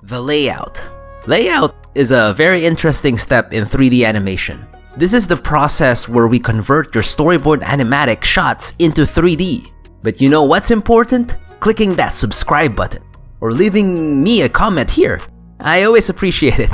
The layout. Layout is a very interesting step in 3D animation. This is the process where we convert your storyboard animatic shots into 3D. But you know what's important? Clicking that subscribe button or leaving me a comment here. I always appreciate it.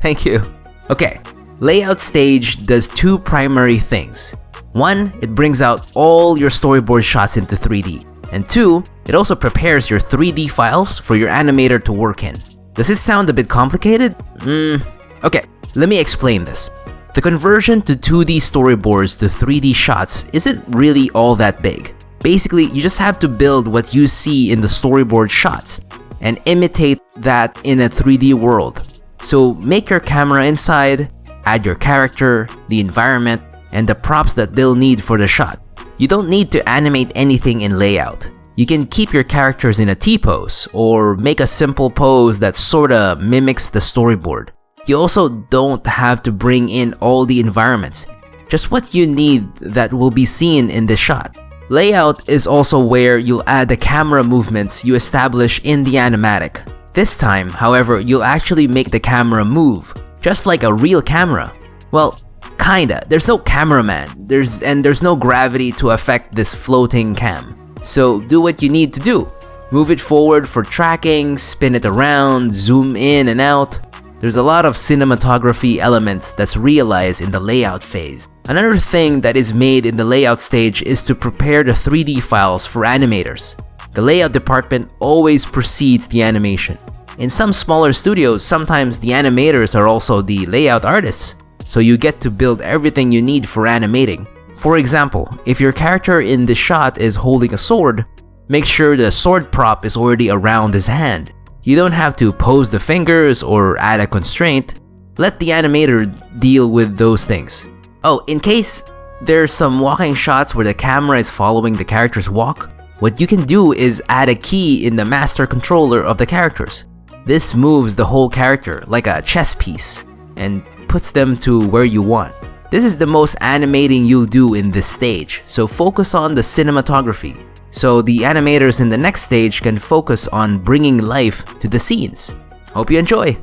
Thank you. Okay, layout stage does two primary things. One, it brings out all your storyboard shots into 3D. And two, it also prepares your 3D files for your animator to work in. Does it sound a bit complicated? Okay, let me explain this. The conversion to 2D storyboards to 3D shots isn't really all that big. Basically, you just have to build what you see in the storyboard shots and imitate that in a 3D world. So make your camera inside, add your character, the environment, and the props that they'll need for the shot. You don't need to animate anything in layout. You can keep your characters in a T-pose or make a simple pose that sorta mimics the storyboard. You also don't have to bring in all the environments, just what you need that will be seen in this shot. Layout is also where you'll add the camera movements you establish in the animatic. This time, however, you'll actually make the camera move, just like a real camera. Well, kinda. There's no cameraman, there's no gravity to affect this floating cam. So do what you need to do. Move it forward for tracking, spin it around, zoom in and out. There's a lot of cinematography elements that's realized in the layout phase. Another thing that is made in the layout stage is to prepare the 3D files for animators. The layout department always precedes the animation. In some smaller studios, sometimes the animators are also the layout artists, so you get to build everything you need for animating. For example, if your character in the shot is holding a sword, make sure the sword prop is already around his hand. You don't have to pose the fingers or add a constraint. Let the animator deal with those things. Oh, in case there's some walking shots where the camera is following the character's walk, what you can do is add a key in the master controller of the characters. This moves the whole character like a chess piece and puts them to where you want. This is the most animating you'll do in this stage, so focus on the cinematography, so the animators in the next stage can focus on bringing life to the scenes. Hope you enjoy!